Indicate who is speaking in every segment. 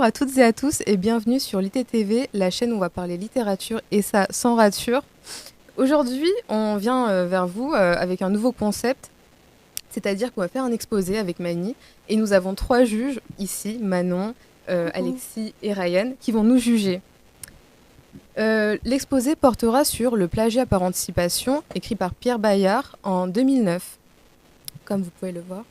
Speaker 1: Bonjour à toutes et à tous et bienvenue sur l'ITTV, la chaîne où on va parler littérature et ça sans rature. Aujourd'hui, on vient vers vous avec un nouveau concept, c'est-à-dire qu'on va faire un exposé avec Mani et nous avons 3 juges ici, Manon, Alexis et Ryan, qui vont nous juger. L'exposé portera sur le plagiat par anticipation, écrit par Pierre Bayard en 2009, comme vous pouvez le voir.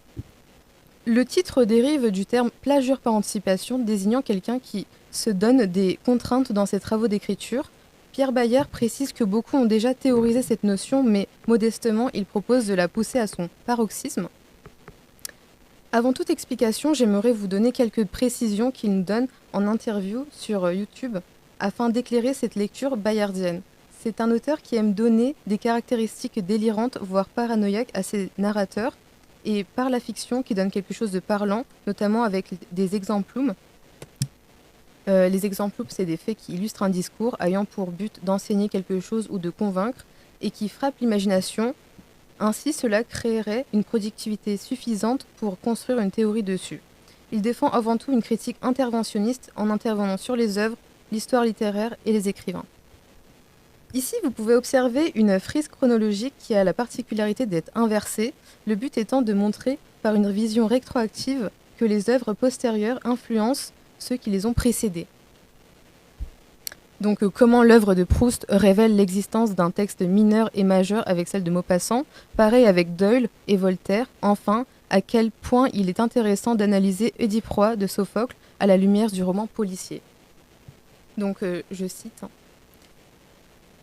Speaker 1: Le titre dérive du terme plagiat par anticipation, désignant quelqu'un qui se donne des contraintes dans ses travaux d'écriture. Pierre Bayard précise que beaucoup ont déjà théorisé cette notion, mais modestement, il propose de la pousser à son paroxysme. Avant toute explication, j'aimerais vous donner quelques précisions qu'il nous donne en interview sur YouTube, afin d'éclairer cette lecture bayardienne. C'est un auteur qui aime donner des caractéristiques délirantes, voire paranoïaques à ses narrateurs, et par la fiction qui donne quelque chose de parlant, notamment avec des exemplums. Les exemplums, c'est des faits qui illustrent un discours ayant pour but d'enseigner quelque chose ou de convaincre et qui frappent l'imagination. Ainsi, cela créerait une productivité suffisante pour construire une théorie dessus. Il défend avant tout une critique interventionniste en intervenant sur les œuvres, l'histoire littéraire et les écrivains. Ici, vous pouvez observer une frise chronologique qui a la particularité d'être inversée, le but étant de montrer par une vision rétroactive que les œuvres postérieures influencent ceux qui les ont précédées. Donc, comment l'œuvre de Proust révèle l'existence d'un texte mineur et majeur avec celle de Maupassant, pareil avec Doyle et Voltaire. Enfin, à quel point il est intéressant d'analyser Oedipe Roi de Sophocle à la lumière du roman policier. Donc, je cite...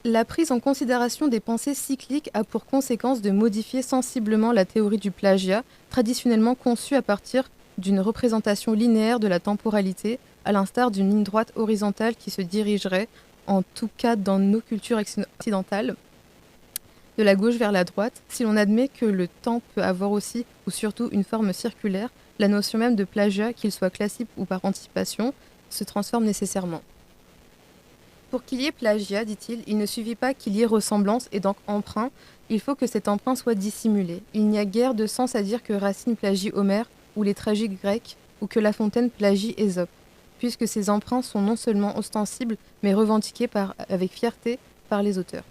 Speaker 1: La prise en considération des pensées cycliques a pour conséquence de modifier sensiblement la théorie du plagiat, traditionnellement conçue à partir d'une représentation linéaire de la temporalité, à l'instar d'une ligne droite horizontale qui se dirigerait, en tout cas dans nos cultures occidentales, de la gauche vers la droite. Si l'on admet que le temps peut avoir aussi, ou surtout, une forme circulaire, la notion même de plagiat, qu'il soit classique ou par anticipation, se transforme nécessairement. Pour qu'il y ait plagiat, dit-il, il ne suffit pas qu'il y ait ressemblance et donc emprunt, il faut que cet emprunt soit dissimulé. Il n'y a guère de sens à dire que Racine plagie Homère ou les tragiques grecs ou que La Fontaine plagie Ésope, puisque ces emprunts sont non seulement ostensibles, mais revendiqués avec fierté par les auteurs.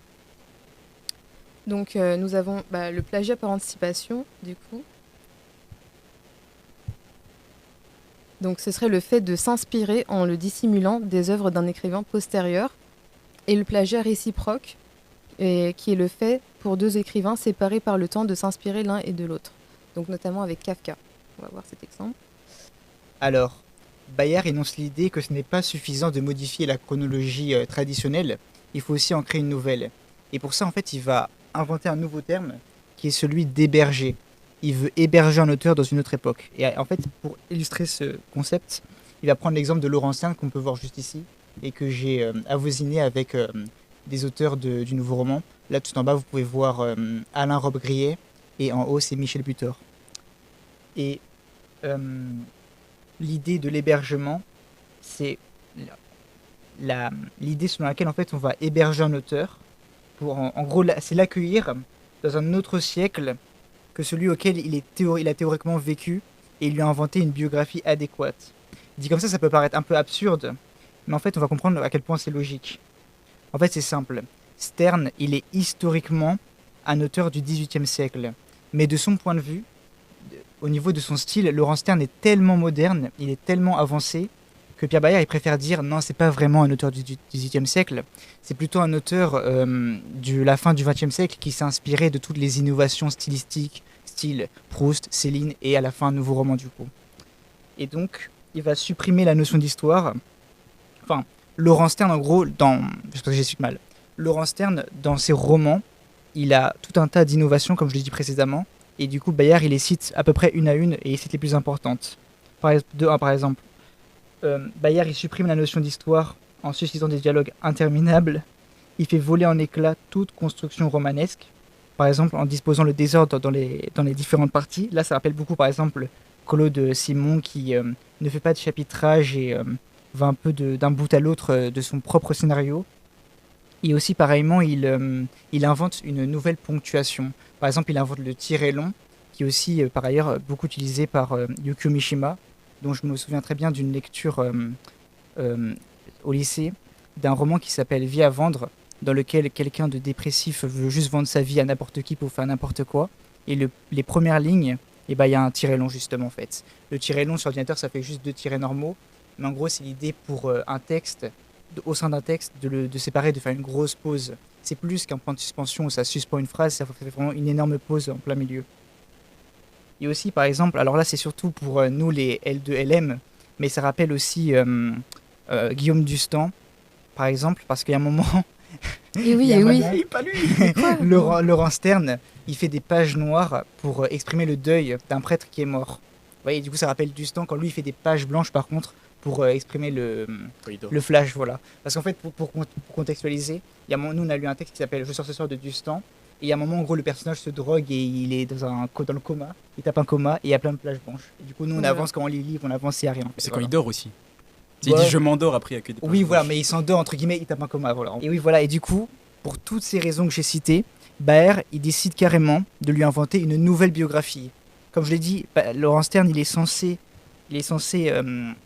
Speaker 1: Donc nous avons le plagiat par anticipation, du coup. Donc ce serait le fait de s'inspirer en le dissimulant des œuvres d'un écrivain postérieur, et le plagiat réciproque, qui est le fait pour deux écrivains séparés par le temps de s'inspirer l'un et de l'autre. Donc notamment avec Kafka. On va voir cet exemple.
Speaker 2: Alors, Bayard énonce l'idée que ce n'est pas suffisant de modifier la chronologie traditionnelle, il faut aussi en créer une nouvelle. Et pour ça, en fait, il va inventer un nouveau terme qui est celui d'héberger. Il veut héberger un auteur dans une autre époque. Et en fait, pour illustrer ce concept, il va prendre l'exemple de Laurent Stern qu'on peut voir juste ici et que j'ai avoisiné avec des auteurs du nouveau roman. Là, tout en bas, vous pouvez voir Alain Robbe-Grillet et en haut, c'est Michel Butor. Et l'idée de l'hébergement, c'est l'idée selon laquelle en fait, on va héberger un auteur pour, en gros, c'est l'accueillir dans un autre siècle que celui auquel il a théoriquement vécu et il lui a inventé une biographie adéquate. Dit comme ça peut paraître un peu absurde, mais en fait, on va comprendre à quel point c'est logique. En fait, c'est simple. Stern, il est historiquement un auteur du XVIIIe siècle. Mais de son point de vue, au niveau de son style, Laurent Stern est tellement moderne, il est tellement avancé, que Pierre Bayard, il préfère dire non, c'est pas vraiment un auteur du XVIIIe siècle, c'est plutôt un auteur de la fin du XXe siècle qui s'est inspiré de toutes les innovations stylistiques, style Proust, Céline et à la fin un nouveau roman du coup. Et donc, il va supprimer la notion d'histoire. Enfin, Laurent Stern, en gros, j'espère que j'explique mal. Laurent Stern, dans ses romans, il a tout un tas d'innovations, comme je l'ai dit précédemment, et du coup, Bayard, il les cite à peu près une à une, et il cite les plus importantes. Par exemple, Bayard, il supprime la notion d'histoire en suscitant des dialogues interminables. Il fait voler en éclats toute construction romanesque, par exemple en disposant le désordre dans les différentes parties. Là, ça rappelle beaucoup, par exemple, Claude Simon qui ne fait pas de chapitrage et va un peu d'un bout à l'autre de son propre scénario. Et aussi, pareillement, il invente une nouvelle ponctuation. Par exemple, il invente le tiret long, qui est aussi, par ailleurs, beaucoup utilisé par Yukio Mishima. dont je me souviens très bien d'une lecture euh, au lycée, d'un roman qui s'appelle Vie à vendre, dans lequel quelqu'un de dépressif veut juste vendre sa vie à n'importe qui pour faire n'importe quoi. Et les premières lignes, et ben, il y a un tiret long justement en fait. Le tiret long sur ordinateur, ça fait juste 2 tirets normaux. Mais en gros, c'est l'idée pour un texte, au sein d'un texte, de séparer, de faire une grosse pause. C'est plus qu'un point de suspension où ça suspend une phrase, ça fait vraiment une énorme pause en plein milieu. Et aussi, par exemple, alors là, c'est surtout pour nous les L2, LM, mais ça rappelle aussi Guillaume Dustan, par exemple, parce qu'il y a un moment,
Speaker 1: Et oui,
Speaker 2: il y a
Speaker 1: et
Speaker 2: un
Speaker 1: oui.
Speaker 2: moment,
Speaker 3: Pas lui.
Speaker 2: Laurent Stern, il fait des pages noires pour exprimer le deuil d'un prêtre qui est mort. Vous voyez, du coup, ça rappelle Dustan quand lui, il fait des pages blanches, par contre, pour exprimer le flash, voilà. Parce qu'en fait, pour contextualiser, nous, on a lu un texte qui s'appelle Je sors ce soir de Dustan, et il y a un moment, en gros, le personnage se drogue et il est dans le coma, il tape un coma, et il y a plein de pages blanches. Et du coup, nous, on
Speaker 1: Voilà.
Speaker 2: avance quand on lit le livre, on avance, il n'y a rien.
Speaker 3: Mais c'est quand
Speaker 2: Voilà.
Speaker 3: il dort aussi.
Speaker 2: Ouais.
Speaker 3: Il dit je m'endors après, il y a que des
Speaker 2: Oui,
Speaker 3: pages
Speaker 2: voilà,
Speaker 3: blanches.
Speaker 2: mais il s'endort, entre guillemets, il tape un coma, voilà. Et oui, voilà, et du coup, pour toutes ces raisons que j'ai citées, Baer, il décide carrément de lui inventer une nouvelle biographie. Comme je l'ai dit, Laurent Stern, il est censé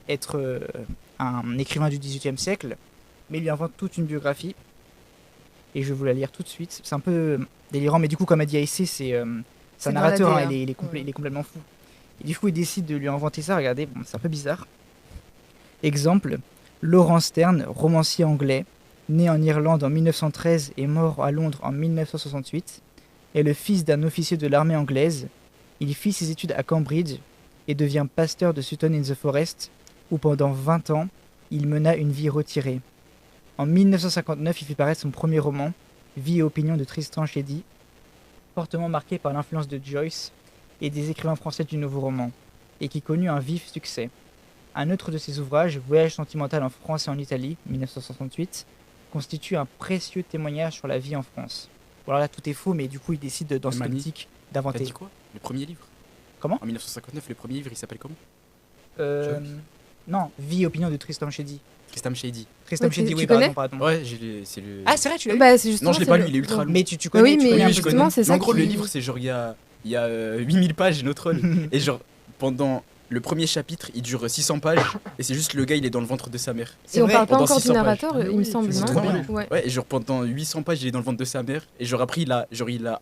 Speaker 2: être un écrivain du XVIIIe siècle, mais il lui invente toute une biographie. Et je vais vous la lire tout de suite. C'est un peu délirant, mais du coup, comme a dit Aïssé, c'est un
Speaker 1: C'est dans
Speaker 2: narrateur,
Speaker 1: l'ADN.
Speaker 2: il est complètement fou. Et du coup, il décide de lui inventer ça. Regardez, bon, c'est un peu bizarre. Exemple, Laurent Stern, romancier anglais, né en Irlande en 1913 et mort à Londres en 1968, est le fils d'un officier de l'armée anglaise. Il fit ses études à Cambridge et devient pasteur de Sutton-in-the-Forest, où pendant 20 ans, il mena une vie retirée. En 1959, il fit paraître son premier roman, Vie et opinion de Tristan Shandy, fortement marqué par l'influence de Joyce et des écrivains français du nouveau roman, et qui connut un vif succès. Un autre de ses ouvrages, Voyage sentimental en France et en Italie, 1968, constitue un précieux témoignage sur la vie en France. Bon, alors là, tout est faux, mais du coup, il décide dans cette
Speaker 3: Mani.
Speaker 2: optique
Speaker 3: T'as
Speaker 2: d'inventer.
Speaker 3: dit quoi? Le premier livre.
Speaker 2: Comment?
Speaker 3: En 1959, le premier livre, il s'appelle comment?
Speaker 2: Euh, non, Vie et opinion de Tristan Shandy.
Speaker 3: Tristan Shandy.
Speaker 2: Tristan
Speaker 1: Ouais,
Speaker 2: Shandy,
Speaker 1: tu
Speaker 2: oui,
Speaker 1: connais
Speaker 2: pardon.
Speaker 3: Ouais, c'est le.
Speaker 2: Ah, c'est vrai, tu l'as lu?
Speaker 1: Bah, c'est justement,
Speaker 3: Non, je l'ai
Speaker 1: c'est
Speaker 3: pas
Speaker 1: le-
Speaker 3: lu, il est ultra long.
Speaker 2: Mais tu
Speaker 1: Bah
Speaker 2: connais,
Speaker 1: oui,
Speaker 2: tu
Speaker 1: mais
Speaker 2: connais un
Speaker 3: Oui,
Speaker 2: peu
Speaker 3: je
Speaker 2: ce
Speaker 3: connais.
Speaker 1: justement, c'est
Speaker 3: Mais
Speaker 1: ça
Speaker 3: en gros, le
Speaker 1: qui-
Speaker 3: livre, c'est genre, il y a 8000 pages, j'ai notre troll. Et genre, pendant le premier chapitre, il dure 600 pages. Et c'est juste le gars, il est dans le ventre de sa mère.
Speaker 2: C'est
Speaker 1: Et on
Speaker 2: vrai,
Speaker 1: parle pas
Speaker 3: pendant
Speaker 1: encore du
Speaker 3: 600 pages.
Speaker 1: narrateur,
Speaker 2: Mais
Speaker 1: il
Speaker 2: oui,
Speaker 1: me semble,
Speaker 2: c'est
Speaker 1: non
Speaker 2: trop bien.
Speaker 1: Ouais.
Speaker 3: Ouais, et genre pendant 800 pages, il est dans le ventre de sa mère. Et genre après, il a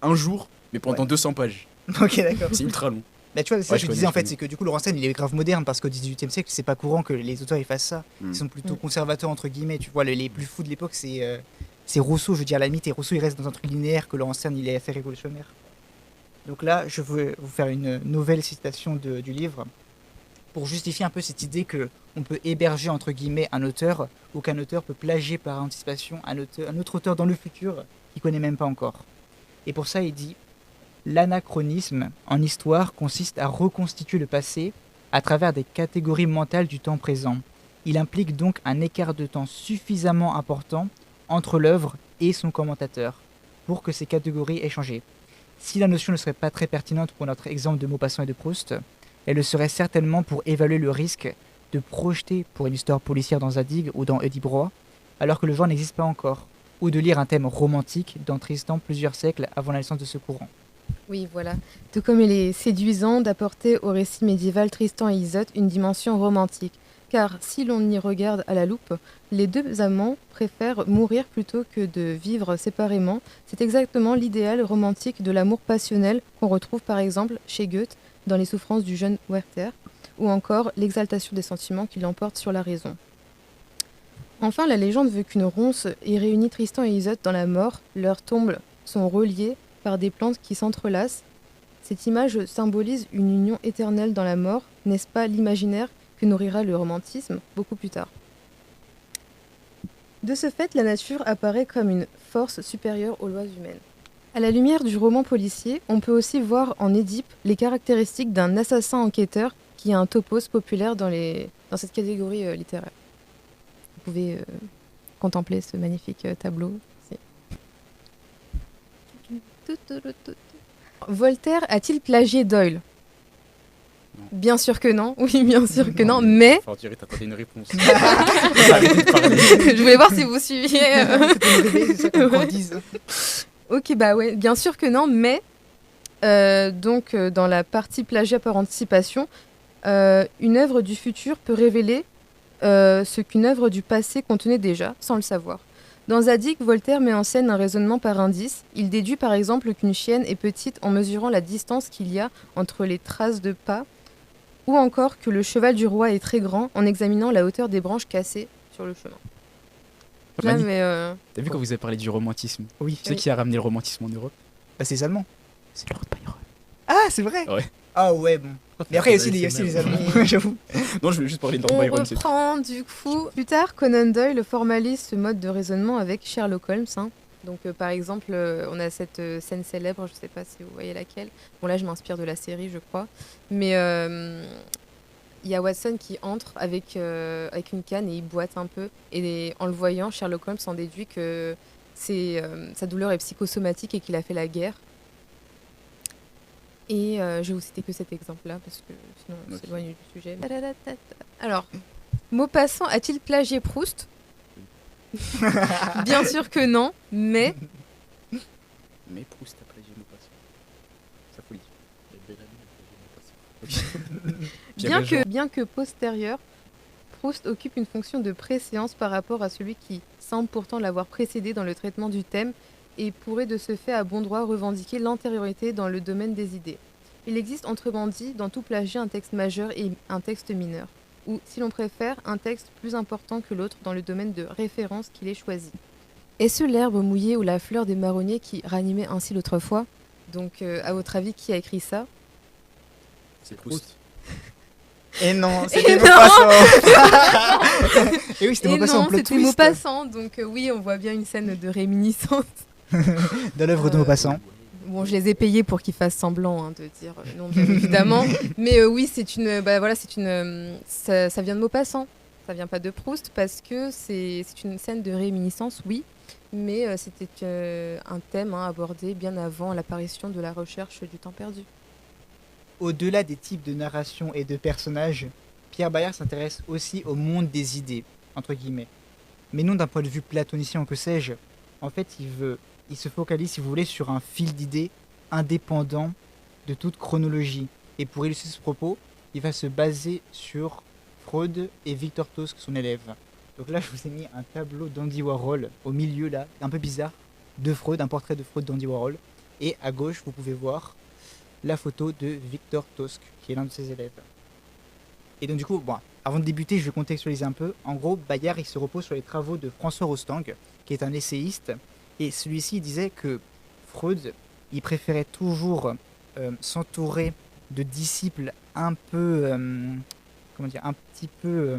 Speaker 3: un jour, mais pendant 200 pages.
Speaker 2: Ok, d'accord.
Speaker 3: C'est ultra long.
Speaker 2: Bah, tu vois, c'est ça
Speaker 3: Ouais,
Speaker 2: que je
Speaker 3: je
Speaker 2: disais en
Speaker 3: connais.
Speaker 2: fait, c'est que du coup, Laurent Stern, il est grave moderne parce qu'au XVIIIe siècle, c'est pas courant que les auteurs ils fassent ça.
Speaker 3: Mm.
Speaker 2: Ils sont plutôt
Speaker 1: Mm.
Speaker 2: conservateurs, entre guillemets. Tu vois, les plus fous de l'époque, c'est Rousseau, je veux dire, à la limite. Et Rousseau, il reste dans un truc linéaire que Laurent Stern, il est assez révolutionnaire. Donc là, je veux vous faire une nouvelle citation du livre pour justifier un peu cette idée que on peut héberger, entre guillemets, un auteur ou qu'un auteur peut plagier par anticipation un autre auteur dans le futur qu'il connaît même pas encore. Et pour ça, il dit: l'anachronisme en histoire consiste à reconstituer le passé à travers des catégories mentales du temps présent. Il implique donc un écart de temps suffisamment important entre l'œuvre et son commentateur pour que ces catégories aient changé. Si la notion ne serait pas très pertinente pour notre exemple de Maupassant et de Proust, elle le serait certainement pour évaluer le risque de projeter pour une histoire policière dans Zadig ou dans Eddie Broy, alors que le genre n'existe pas encore, ou de lire un thème romantique dans Tristan plusieurs siècles avant la naissance de ce courant.
Speaker 1: Oui, voilà. Tout comme il est séduisant d'apporter au récit médiéval Tristan et Iseult une dimension romantique. Car si l'on y regarde à la loupe, les deux amants préfèrent mourir plutôt que de vivre séparément. C'est exactement l'idéal romantique de l'amour passionnel qu'on retrouve par exemple chez Goethe dans Les souffrances du jeune Werther, ou encore l'exaltation des sentiments qui l'emporte sur la raison. Enfin, la légende veut qu'une ronce ait réuni Tristan et Iseult dans la mort. Leurs tombes sont reliées par des plantes qui s'entrelacent. Cette image symbolise une union éternelle dans la mort, n'est-ce pas l'imaginaire que nourrira le romantisme beaucoup plus tard. De ce fait, la nature apparaît comme une force supérieure aux lois humaines. À la lumière du roman policier, on peut aussi voir en Édipe les caractéristiques d'un assassin enquêteur qui est un topos populaire dans cette catégorie littéraire. Vous pouvez contempler ce magnifique tableau. Voltaire a-t-il plagié Doyle?
Speaker 3: Non.
Speaker 1: Bien sûr que non, oui, bien sûr que non, mais
Speaker 3: Enfin, on dirait que t'attendais une réponse. Arrêtez de parler.
Speaker 1: je voulais voir si vous suiviez.
Speaker 2: C'est ça qu'on
Speaker 1: Ouais.
Speaker 2: dise.
Speaker 1: Ok, bah ouais, bien sûr que non, mais dans la partie plagiat par anticipation, Une œuvre du futur peut révéler ce qu'une œuvre du passé contenait déjà, sans le savoir. Dans Zadig, Voltaire met en scène un raisonnement par indice. Il déduit par exemple qu'une chienne est petite en mesurant la distance qu'il y a entre les traces de pas, ou encore que le cheval du roi est très grand en examinant la hauteur des branches cassées sur le chemin. Là,
Speaker 3: Mani,
Speaker 1: mais
Speaker 3: t'as vu quand vous avez parlé du romantisme?
Speaker 2: Oui,
Speaker 3: Tu sais qui a ramené le romantisme en Europe?
Speaker 2: bah, c'est les Allemands.
Speaker 3: C'est Lord Byron.
Speaker 2: Ah, c'est vrai.
Speaker 3: Ouais.
Speaker 2: Ah ouais, bon. Mais après, il y a aussi les Allemands, j'avoue.
Speaker 3: Non, je voulais juste parler de Lord
Speaker 1: on
Speaker 3: Byron. c'est tout.
Speaker 1: reprend du coup. Plus tard, Conan Doyle formalise ce mode de raisonnement avec Sherlock Holmes. Donc par exemple, on a cette scène célèbre, je sais pas si vous voyez laquelle. Bon là, je m'inspire de la série, je crois. Mais il y a Watson qui entre avec une canne et il boite un peu. Et en le voyant, Sherlock Holmes en déduit que sa douleur est psychosomatique et qu'il a fait la guerre. Et je vais vous citer que cet exemple-là parce que sinon on
Speaker 3: Ok.
Speaker 1: s'éloigne du sujet. Alors, Maupassant a-t-il plagié Proust? Bien sûr que non, mais
Speaker 3: Mais Proust a plagié Maupassant. Ça folie.
Speaker 1: bien que postérieur, Proust occupe une fonction de préséance par rapport à celui qui semble pourtant l'avoir précédé dans le traitement du thème et pourrait de ce fait à bon droit revendiquer l'antériorité dans le domaine des idées. Il existe autrement dit dans tout plagiat un texte majeur et un texte mineur, ou si l'on préfère, un texte plus important que l'autre dans le domaine de référence qu'il ait choisi. Est-ce l'herbe mouillée ou la fleur des marronniers qui ranimait ainsi l'autrefois? Donc à votre avis, qui a écrit ça?
Speaker 3: C'est Proust.
Speaker 2: Et non,
Speaker 1: Et
Speaker 2: c'était
Speaker 1: non.
Speaker 2: Maupassant. Et oui, c'était
Speaker 1: Et
Speaker 2: Maupassant en
Speaker 1: non,
Speaker 2: plot
Speaker 1: c'était
Speaker 2: twist.
Speaker 1: Maupassant, donc oui, on voit bien une scène de réminiscence.
Speaker 2: Dans l'œuvre de Maupassant.
Speaker 1: Bon, je les ai payés pour qu'ils fassent semblant de dire non, bien évidemment. Mais oui, c'est une, voilà, ça vient de Maupassant. Ça vient pas de Proust parce que c'est une scène de réminiscence, oui. Mais c'était un thème abordé bien avant l'apparition de la recherche du temps perdu.
Speaker 2: Au-delà des types de narration et de personnages, Pierre Bayard s'intéresse aussi au monde des idées, entre guillemets. Mais non d'un point de vue platonicien ou que sais-je. En fait, il se focalise, si vous voulez, sur un fil d'idées indépendant de toute chronologie. Et pour illustrer ce propos, il va se baser sur Freud et Victor Tosque, son élève. Donc là, je vous ai mis un tableau d'Andy Warhol au milieu, là, un peu bizarre, de Freud, un portrait de Freud d'Andy Warhol. Et à gauche, vous pouvez voir la photo de Victor Tosque, qui est l'un de ses élèves. Et donc du coup, bon, avant de débuter, je vais contextualiser un peu. En gros, Bayard, il se repose sur les travaux de François Rostand, qui est un essayiste. Et celui-ci il disait que Freud, il préférait toujours s'entourer de disciples un peu, comment dire, un petit peu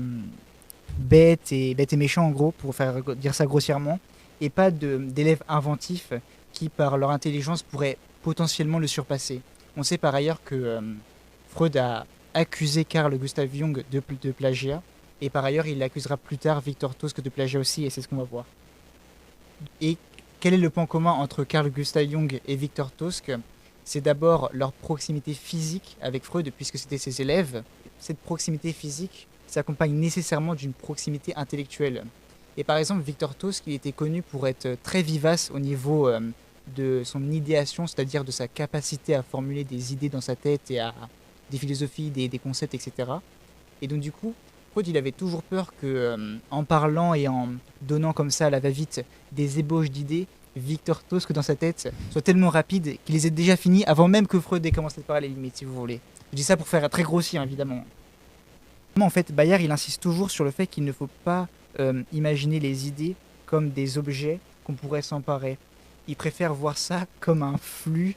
Speaker 2: bêtes et méchants en gros, pour faire dire ça grossièrement, et pas d'élèves inventifs qui, par leur intelligence, pourraient potentiellement le surpasser. On sait par ailleurs que Freud a accusé Carl Gustav Jung de plagiat, et par ailleurs il accusera plus tard Victor Tosque de plagiat aussi, et c'est ce qu'on va voir. Et quel est le point commun entre Carl Gustav Jung et Victor Tosque? C'est d'abord leur proximité physique avec Freud, puisque c'était ses élèves. Cette proximité physique s'accompagne nécessairement d'une proximité intellectuelle. Et par exemple, Victor Tosque, il était connu pour être très vivace au niveau de son idéation, c'est-à-dire de sa capacité à formuler des idées dans sa tête et à des philosophies, des concepts, etc. Et donc du coup, Freud, il avait toujours peur que, en parlant et en donnant comme ça à la va-vite des ébauches d'idées, Victor Tosque dans sa tête soit tellement rapide qu'il les ait déjà finis avant même que Freud ait commencé à parler à la limite, si vous voulez. Je dis ça pour faire très grossier, évidemment. En fait, Bayard, il insiste toujours sur le fait qu'il ne faut pas imaginer les idées comme des objets qu'on pourrait s'emparer. Il préfère voir ça comme un flux,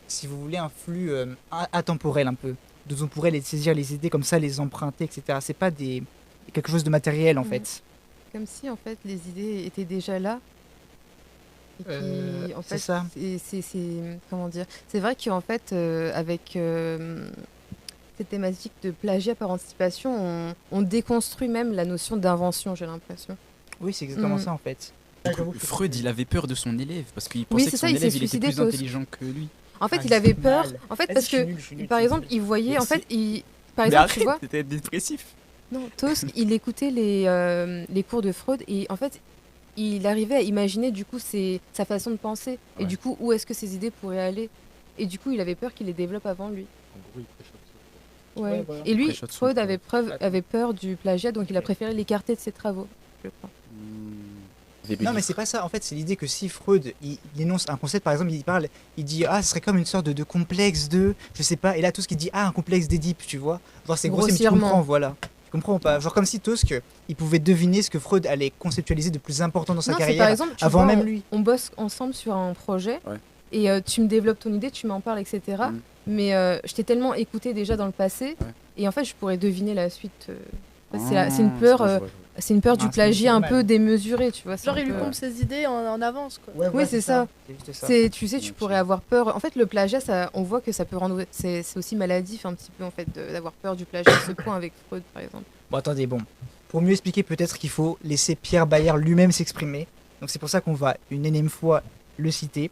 Speaker 2: si vous voulez, un flux atemporel un peu, dont on pourrait les saisir les idées comme ça, les emprunter, etc. C'est pas quelque chose de matériel en fait.
Speaker 1: Comme si en fait les idées étaient déjà là. Et en
Speaker 2: c'est
Speaker 1: fait,
Speaker 2: ça.
Speaker 1: Comment dire? C'est vrai qu'en fait, avec cette thématique de plagiat par anticipation, on déconstruit même la notion d'invention, j'ai l'impression.
Speaker 2: Oui, c'est exactement ça en fait.
Speaker 3: Freud, il avait peur de son élève parce qu'il
Speaker 1: Oui,
Speaker 3: pensait
Speaker 1: c'est
Speaker 3: que
Speaker 1: ça,
Speaker 3: son
Speaker 1: il s'est
Speaker 3: élève il était
Speaker 1: suicidé,
Speaker 3: plus
Speaker 1: Tosque.
Speaker 3: intelligent que lui.
Speaker 1: En fait,
Speaker 2: Ah,
Speaker 1: il avait
Speaker 2: c'est
Speaker 1: peur.
Speaker 2: mal.
Speaker 1: En fait,
Speaker 2: Vas-y,
Speaker 1: parce
Speaker 2: je suis
Speaker 1: que,
Speaker 2: nul, je suis nul,
Speaker 1: par
Speaker 2: je suis
Speaker 1: exemple,
Speaker 2: nul.
Speaker 1: il voyait,
Speaker 3: Mais
Speaker 1: en fait, par
Speaker 3: Mais
Speaker 1: exemple, tu vois,
Speaker 3: arrête, t'étais dépressif.
Speaker 1: non, Tosque, il écoutait les cours de Freud et en fait, il arrivait à imaginer du coup sa façon de penser et
Speaker 3: Ouais.
Speaker 1: du coup où est-ce que ses idées pourraient aller. Et du coup, il avait peur qu'il les développe avant lui.
Speaker 4: En gros, il prêche
Speaker 1: Ouais.
Speaker 2: voilà.
Speaker 1: Et lui,
Speaker 3: Après, shot son
Speaker 1: Freud
Speaker 3: preuve.
Speaker 1: avait peur du plagiat, donc il a préféré l'écarter de ses travaux, je crois.
Speaker 3: Début
Speaker 2: Non,
Speaker 3: du
Speaker 2: mais c'est pas ça. En fait, c'est l'idée que si Freud il énonce un concept, par exemple, il dit ce serait comme une sorte de complexe de, je sais pas, et là tout ce qu'il dit un complexe d'Édipe, tu vois. Genre c'est grossier, mais tu
Speaker 1: Grossièrement.
Speaker 2: comprends, voilà. Tu comprends pas. Genre comme si Tosque, il pouvait deviner ce que Freud allait conceptualiser de plus important dans sa
Speaker 1: Non, c'est
Speaker 2: carrière
Speaker 1: par exemple, tu
Speaker 2: avant
Speaker 1: vois,
Speaker 2: même lui.
Speaker 1: on bosse ensemble sur un projet
Speaker 3: Ouais.
Speaker 1: et tu me développes ton idée, tu m'en parles, etc.
Speaker 3: Mm.
Speaker 1: Mais je t'ai tellement écouté déjà dans le passé
Speaker 3: Ouais.
Speaker 1: et en fait, je pourrais deviner la suite.
Speaker 3: Ah,
Speaker 1: C'est une peur,
Speaker 3: bon, je vois.
Speaker 1: c'est une peur
Speaker 2: Ah,
Speaker 1: du
Speaker 2: c'est
Speaker 1: plagiat un
Speaker 2: normal.
Speaker 1: peu démesuré, tu vois. c'est
Speaker 4: Genre,
Speaker 1: un
Speaker 4: il lui
Speaker 1: peu-
Speaker 4: pompe ses idées en avance, quoi.
Speaker 2: Ouais,
Speaker 1: Oui, c'est ça.
Speaker 2: C'est juste ça.
Speaker 1: Tu sais, tu
Speaker 3: Ok.
Speaker 1: pourrais avoir peur. En fait, le plagiat, on voit que ça peut rendre. C'est aussi maladif un petit peu, en fait, d'avoir peur du plagiat à ce point avec Freud, par exemple.
Speaker 2: Bon, attendez, bon. Pour mieux expliquer, peut-être qu'il faut laisser Pierre Bayard lui-même s'exprimer. Donc c'est pour ça qu'on va une énième fois le citer.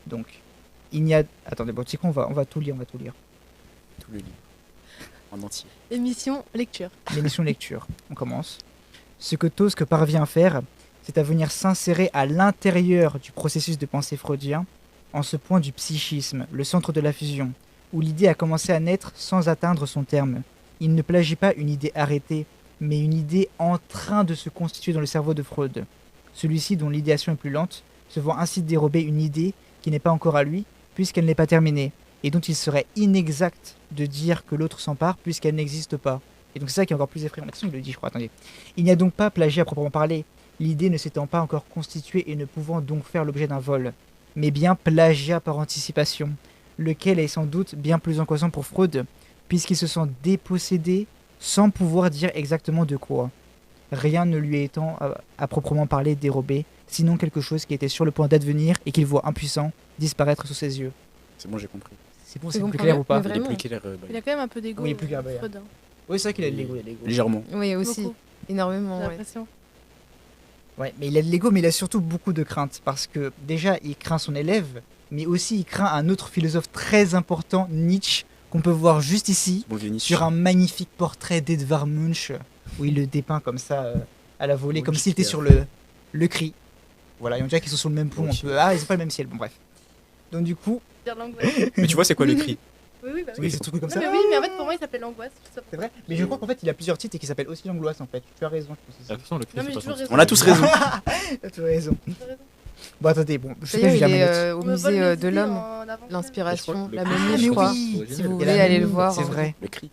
Speaker 2: Donc, il n'y a... Attendez, bon, tu sais quoi, on va tout lire,
Speaker 3: Tout le livre. En entier.
Speaker 4: Émission, lecture.
Speaker 2: L'émission lecture, on commence. Ce que Tosque parvient à faire, c'est à venir s'insérer à l'intérieur du processus de pensée freudien, en ce point du psychisme, le centre de la fusion, où l'idée a commencé à naître sans atteindre son terme. Il ne plagie pas une idée arrêtée, mais une idée en train de se constituer dans le cerveau de Freud. Celui-ci, dont l'idéation est plus lente, se voit ainsi dérober une idée qui n'est pas encore à lui, puisqu'elle n'est pas terminée, et dont il serait inexact de dire que l'autre s'empare, puisqu'elle n'existe pas. Et donc c'est ça qui est encore plus effrayant. Attention, il le dit, je crois, attendez. Il n'y a donc pas plagiat à proprement parler, l'idée ne s'étant pas encore constituée et ne pouvant donc faire l'objet d'un vol, mais bien plagiat par anticipation, lequel est sans doute bien plus angoissant pour Freud, puisqu'il se sent dépossédé sans pouvoir dire exactement de quoi. Rien ne lui étant à proprement parler dérobé, sinon quelque chose qui était sur le point d'advenir et qu'il voit impuissant disparaître sous ses yeux.
Speaker 3: C'est bon, j'ai compris.
Speaker 2: C'est bon,
Speaker 1: C'est
Speaker 2: c'est
Speaker 1: bon
Speaker 2: plus
Speaker 1: pour
Speaker 2: clair
Speaker 1: moi,
Speaker 2: ou pas
Speaker 1: mais
Speaker 3: Il est
Speaker 1: Vraiment.
Speaker 3: plus clair.
Speaker 4: Il a quand même un peu d'ego.
Speaker 2: Oui, plus grave,
Speaker 4: Freud, hein.
Speaker 2: Oui, c'est vrai qu'il a de l'ego, il a de l'ego.
Speaker 3: Légèrement.
Speaker 1: Oui, aussi.
Speaker 4: Beaucoup,
Speaker 1: Énormément,
Speaker 4: j'ai
Speaker 1: ouais.
Speaker 4: l'impression.
Speaker 2: Ouais, mais il a de l'ego, mais il a surtout beaucoup de crainte. Parce que déjà, il craint son élève, mais aussi il craint un autre philosophe très important, Nietzsche, qu'on peut voir juste ici,
Speaker 3: Bon vieux Nietzsche.
Speaker 2: sur un magnifique portrait d'Edvard Munch, où il le dépeint comme ça, à la volée, comme
Speaker 3: Munch
Speaker 2: s'il était
Speaker 3: qui a
Speaker 2: sur le cri. Voilà, et on dirait qu'ils sont sur le même pont.
Speaker 3: Ok.
Speaker 2: Ah, ils ont pas le même ciel, bon bref. Donc du coup,
Speaker 4: Dire l'angoisse.
Speaker 3: Mais tu vois, c'est quoi le cri?
Speaker 4: Oui, oui, bah oui.
Speaker 2: oui, c'est tout comme
Speaker 4: Non,
Speaker 2: ça.
Speaker 4: mais oui, mais en fait, pour moi, il s'appelle l'angoisse. je sais pas.
Speaker 2: C'est vrai. Mais je crois qu'en fait, il a plusieurs titres et qui s'appellent aussi l'angoisse en fait. Tu as raison, je pense.
Speaker 5: De toute façon, le cri,
Speaker 4: Non, mais
Speaker 5: c'est
Speaker 4: j'ai
Speaker 5: pas
Speaker 4: toujours
Speaker 5: son-
Speaker 4: raison.
Speaker 3: On a tous raison.
Speaker 2: Tu as raison.
Speaker 4: T'as raison.
Speaker 2: Bon, attendez, bon, je sais
Speaker 1: D'ailleurs,
Speaker 2: que
Speaker 1: il
Speaker 2: j'ai la
Speaker 1: est
Speaker 2: manette.
Speaker 1: au
Speaker 4: On me vole
Speaker 1: musée
Speaker 4: les
Speaker 1: de
Speaker 4: idées
Speaker 1: l'homme,
Speaker 4: en avant.
Speaker 1: l'inspiration,
Speaker 5: le
Speaker 1: la
Speaker 5: cri,
Speaker 1: momie,
Speaker 2: Ah,
Speaker 1: je
Speaker 2: mais
Speaker 1: crois.
Speaker 2: oui.
Speaker 1: Si
Speaker 5: Il y
Speaker 1: vous
Speaker 5: a
Speaker 1: voulez
Speaker 2: la
Speaker 1: aller le
Speaker 2: momie,
Speaker 1: voir.
Speaker 2: c'est vrai.
Speaker 3: Le cri.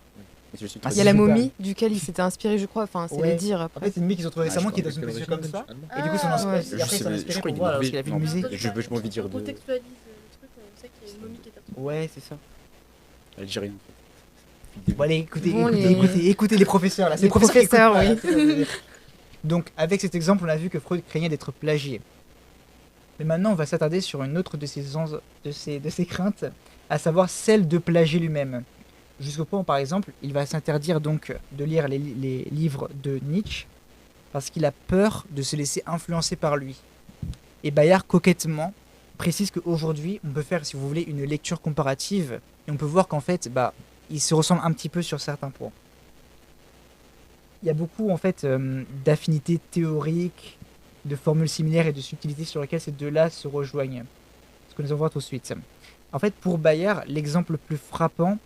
Speaker 3: Mais je suis
Speaker 2: Ah,
Speaker 3: très
Speaker 1: Il y a la
Speaker 2: c'est super.
Speaker 1: momie duquel il s'était inspiré, je crois. Enfin, c'est
Speaker 2: Ouais.
Speaker 1: les dires
Speaker 2: En
Speaker 1: après.
Speaker 2: fait, c'est une mec qu'ils ont trouvé
Speaker 3: Ah,
Speaker 2: récemment
Speaker 3: je
Speaker 2: qui est dans
Speaker 3: crois
Speaker 2: une
Speaker 5: que
Speaker 2: position
Speaker 5: la
Speaker 2: comme ça.
Speaker 5: allemand.
Speaker 2: Et du coup, son
Speaker 4: Ah,
Speaker 2: inspire-
Speaker 1: ouais.
Speaker 2: et
Speaker 3: Je
Speaker 2: après,
Speaker 3: sais,
Speaker 2: ça
Speaker 3: mais
Speaker 2: inspiré
Speaker 3: je crois
Speaker 2: pour
Speaker 3: qu'il est
Speaker 2: voir
Speaker 3: mauvais.
Speaker 2: parce qu'il a vu le
Speaker 3: Non,
Speaker 2: musée.
Speaker 3: mais je veux envie de dire
Speaker 4: On
Speaker 3: de.
Speaker 4: contextualise le truc, on sait qu'il y a une momie qui est partout.
Speaker 2: Ouais, c'est ça.
Speaker 3: Algérien.
Speaker 2: Bon, allez, écoutez,
Speaker 1: Bon,
Speaker 2: écoutez,
Speaker 1: les-
Speaker 2: écoutez, écoutez les professeurs là. C'est
Speaker 1: Les
Speaker 2: les professeurs qui
Speaker 1: professeurs,
Speaker 2: écoutent pas, là, c'est ça que je veux dire. Donc, avec cet exemple, on a vu que Freud craignait d'être plagié. Mais maintenant, on va s'attarder sur une autre de ses craintes, à savoir celle de plagier lui-même. Jusqu'au point où, par exemple, il va s'interdire donc de lire les livres de Nietzsche parce qu'il a peur de se laisser influencer par lui. Et Bayard, coquettement, précise qu'aujourd'hui, on peut faire, si vous voulez, une lecture comparative et on peut voir qu'en fait, il se ressemble un petit peu sur certains points. Il y a beaucoup en fait d'affinités théoriques, de formules similaires et de subtilités sur lesquelles ces deux-là se rejoignent. Ce que nous allons voir tout de suite. En fait, pour Bayard, l'exemple le plus frappant,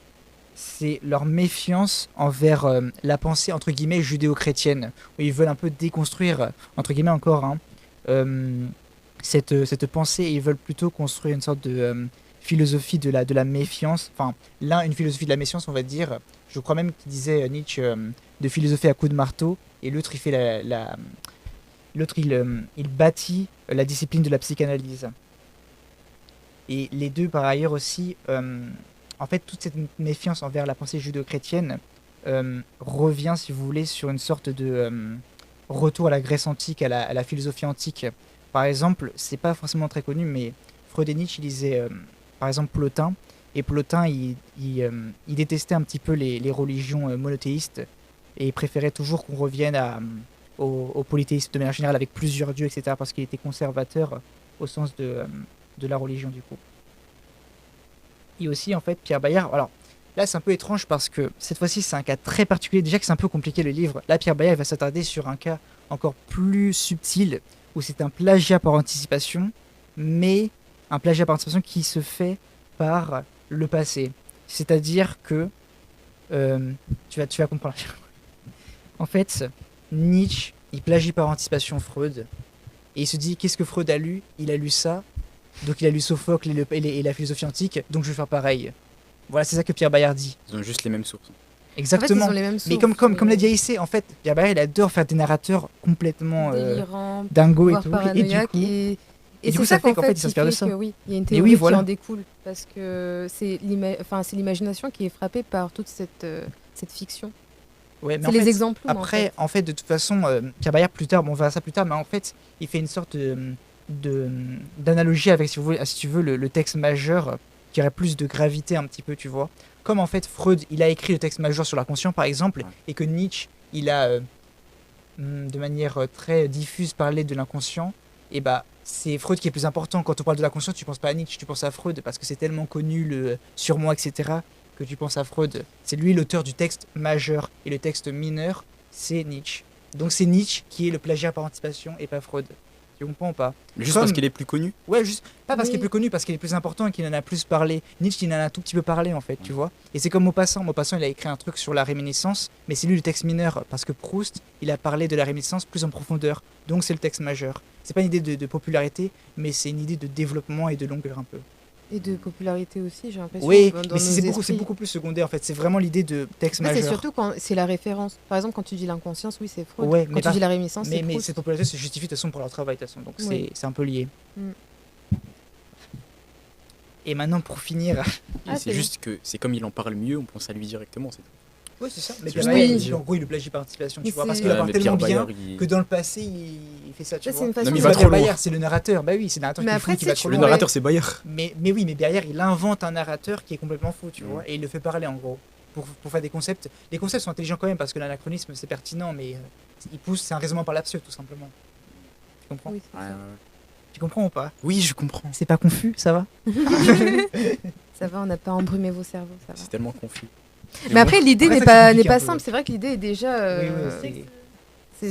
Speaker 2: c'est leur méfiance envers la pensée entre guillemets judéo-chrétienne, où ils veulent un peu déconstruire, entre guillemets encore, cette pensée, et ils veulent plutôt construire une sorte de philosophie de la méfiance, enfin, l'un une philosophie de la méfiance, on va dire, je crois même qu'il disait Nietzsche, de philosophie à coups de marteau, et l'autre il fait l'autre il bâtit la discipline de la psychanalyse. Et les deux par ailleurs aussi, en fait toute cette méfiance envers la pensée judéo-chrétienne revient, si vous voulez, sur une sorte de retour à la Grèce antique, à la philosophie antique. Par exemple, c'est pas forcément très connu, mais Freud et Nietzsche, ils lisaient par exemple Plotin, et Plotin il détestait un petit peu les religions monothéistes, et il préférait toujours qu'on revienne au polythéisme de manière générale avec plusieurs dieux, etc., parce qu'il était conservateur au sens de la religion du coup. Et aussi en fait Pierre Bayard, alors là c'est un peu étrange parce que cette fois-ci c'est un cas très particulier, déjà que c'est un peu compliqué le livre, là Pierre Bayard va s'attarder sur un cas encore plus subtil, où c'est un plagiat par anticipation, mais un plagiat par anticipation qui se fait par le passé. C'est-à-dire que Tu vas comprendre. En fait, Nietzsche, il plagie par anticipation Freud. Et il se dit, qu'est-ce que Freud a lu? Il a lu ça. Donc il a lu Sophocle et la philosophie antique. Donc je vais faire pareil. Voilà, c'est ça que Pierre Bayard dit.
Speaker 3: Ils ont juste les mêmes sources.
Speaker 1: En fait,
Speaker 2: Exactement.
Speaker 1: ils ont les mêmes
Speaker 2: Mais
Speaker 1: sources,
Speaker 2: comme l'a dit Aïssé, en fait, Pierre Bayard, il adore faire des narrateurs complètement
Speaker 1: délirants,
Speaker 2: dingo et
Speaker 1: voire
Speaker 2: tout. Et du
Speaker 1: paranoïaques.
Speaker 2: coup,
Speaker 1: Et
Speaker 2: du
Speaker 1: c'est
Speaker 2: coup, ça fait qu'en fait, il
Speaker 1: qui
Speaker 2: s'inspire de
Speaker 1: fait
Speaker 2: ça.
Speaker 1: que oui, il y a une
Speaker 2: Mais
Speaker 1: théorie
Speaker 2: oui, voilà.
Speaker 1: qui en découle. Parce que c'est l'imagination qui est frappée par toute cette fiction.
Speaker 2: ouais, mais
Speaker 1: C'est
Speaker 2: en
Speaker 1: les
Speaker 2: fait,
Speaker 1: exemples.
Speaker 2: après, en fait, de toute façon, Pierre Bayard, plus tard, bon, on verra ça plus tard, mais en fait, il fait une sorte d'analogie avec, si tu veux, le texte majeur qui aurait plus de gravité un petit peu, tu vois. Comme en fait, Freud, il a écrit le texte majeur sur l'inconscient, par exemple,
Speaker 3: Ouais.
Speaker 2: et que Nietzsche, il a, de manière très diffuse, parlé de l'inconscient, et bah, c'est Freud qui est plus important. Quand on parle de l'inconscient, tu penses pas à Nietzsche, tu penses à Freud, parce que c'est tellement connu, le surmoi, etc., que tu penses à Freud. C'est lui l'auteur du texte majeur, et le texte mineur, c'est Nietzsche. Donc c'est Nietzsche qui est le plagiat par anticipation et pas Freud. Tu comprends ou pas?
Speaker 3: Mais juste
Speaker 2: Comme-
Speaker 3: parce qu'il est plus connu.
Speaker 2: Ouais, juste pas parce qu'il est
Speaker 1: Oui.
Speaker 2: plus connu, parce qu'il est plus important et qu'il en a plus parlé. Nietzsche, il en a un tout petit peu parlé en fait, tu vois. Et c'est comme Maupassant. Maupassant, il a écrit un truc sur la réminiscence, mais c'est lui le texte mineur, parce que Proust, il a parlé de la réminiscence plus en profondeur. Donc c'est le texte majeur. C'est pas une idée de popularité, mais c'est une idée de développement et de longueur un peu.
Speaker 1: Et de popularité aussi, j'ai l'impression.
Speaker 2: Oui,
Speaker 1: dans
Speaker 2: mais
Speaker 1: nos
Speaker 2: c'est
Speaker 1: esprits.
Speaker 2: beaucoup plus secondaire en fait. C'est vraiment l'idée de texte
Speaker 1: En fait, c'est
Speaker 2: majeur.
Speaker 1: surtout quand c'est la référence. Par exemple, quand tu dis l'inconscience, oui, c'est Freud.
Speaker 2: Ouais,
Speaker 1: quand
Speaker 2: mais
Speaker 1: tu dis la réminiscence, c'est
Speaker 2: mais
Speaker 1: Proust.
Speaker 2: cette popularité se justifie de toute façon pour leur travail, de toute façon. Donc
Speaker 1: Oui.
Speaker 2: c'est un peu lié.
Speaker 1: Mm.
Speaker 2: Et maintenant, pour finir.
Speaker 1: Ah,
Speaker 3: c'est
Speaker 1: c'est
Speaker 3: juste que c'est comme il en parle mieux, on pense à lui directement. C'est tout.
Speaker 2: Oui, c'est ça. Mais
Speaker 3: C'est
Speaker 2: Pierre
Speaker 3: juste
Speaker 2: Bayard,
Speaker 1: oui.
Speaker 2: il dit, en gros, il le plagie par anticipation, tu
Speaker 1: Mais
Speaker 2: vois. Parce
Speaker 1: c'est-
Speaker 2: qu'il en
Speaker 3: Ouais,
Speaker 2: parle
Speaker 3: mais
Speaker 2: tellement
Speaker 3: Pierre
Speaker 2: bien
Speaker 3: Bayard, il-
Speaker 2: que dans le passé, il fait ça, tu
Speaker 1: Ça,
Speaker 2: vois.
Speaker 1: c'est une façon
Speaker 3: Non, mais il
Speaker 1: de-
Speaker 3: va
Speaker 2: C'est
Speaker 3: trop
Speaker 2: Pierre
Speaker 3: loin.
Speaker 2: Bayard, c'est le narrateur. Bah oui, c'est le narrateur
Speaker 1: Mais
Speaker 2: qui est
Speaker 1: après,
Speaker 2: fou, qui
Speaker 1: tu
Speaker 2: va
Speaker 1: sais,
Speaker 2: trop
Speaker 3: Le
Speaker 2: loin.
Speaker 3: narrateur, c'est Bayard.
Speaker 2: Mais oui, mais derrière, il invente un narrateur qui est complètement fou, tu
Speaker 3: Mm.
Speaker 2: vois. Et il le fait parler, en gros, pour faire des concepts. Les concepts sont intelligents quand même, parce que l'anachronisme, c'est pertinent, mais il pousse, c'est un raisonnement par l'absurde, tout simplement. Tu comprends?
Speaker 1: Oui, c'est
Speaker 3: Ouais,
Speaker 1: ça.
Speaker 3: ouais.
Speaker 2: Tu comprends ou pas?
Speaker 3: Oui, je comprends.
Speaker 2: C'est pas confus, ça va?
Speaker 1: Ça va, on n'a pas embrumé vos cerveaux, ça va.
Speaker 3: C'est tellement confus.
Speaker 1: Mais après, l'idée
Speaker 2: Après,
Speaker 1: n'est
Speaker 2: ça, c'est
Speaker 1: pas,
Speaker 2: compliqué
Speaker 1: n'est
Speaker 2: un
Speaker 1: pas
Speaker 2: peu.
Speaker 1: simple. C'est vrai que l'idée est déjà.
Speaker 2: Oui, oui,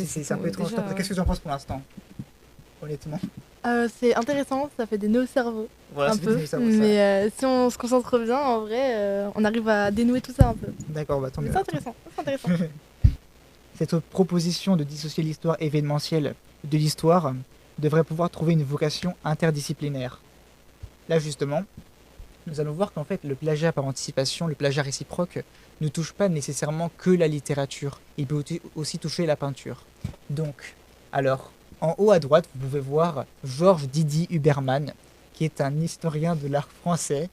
Speaker 2: c'est un peu étrange.
Speaker 1: déjà,
Speaker 2: Qu'est-ce que tu en penses pour l'instant? Honnêtement.
Speaker 4: C'est intéressant, ça fait des nœuds au cerveau,
Speaker 2: Voilà,
Speaker 4: un
Speaker 2: c'est
Speaker 4: peu.
Speaker 2: ça, ça.
Speaker 4: Mais si on se concentre bien, en vrai, on arrive à dénouer tout ça un peu.
Speaker 2: D'accord, bah tant
Speaker 4: Mais
Speaker 2: mieux.
Speaker 4: c'est intéressant, c'est intéressant.
Speaker 2: Cette proposition de dissocier l'histoire événementielle de l'histoire devrait pouvoir trouver une vocation interdisciplinaire. Là, justement, nous allons voir qu'en fait, le plagiat par anticipation, le plagiat réciproque, ne touche pas nécessairement que la littérature. Il peut aussi toucher la peinture. Donc, alors, en haut à droite, vous pouvez voir Georges Didier Huberman, qui est un historien de l'art français.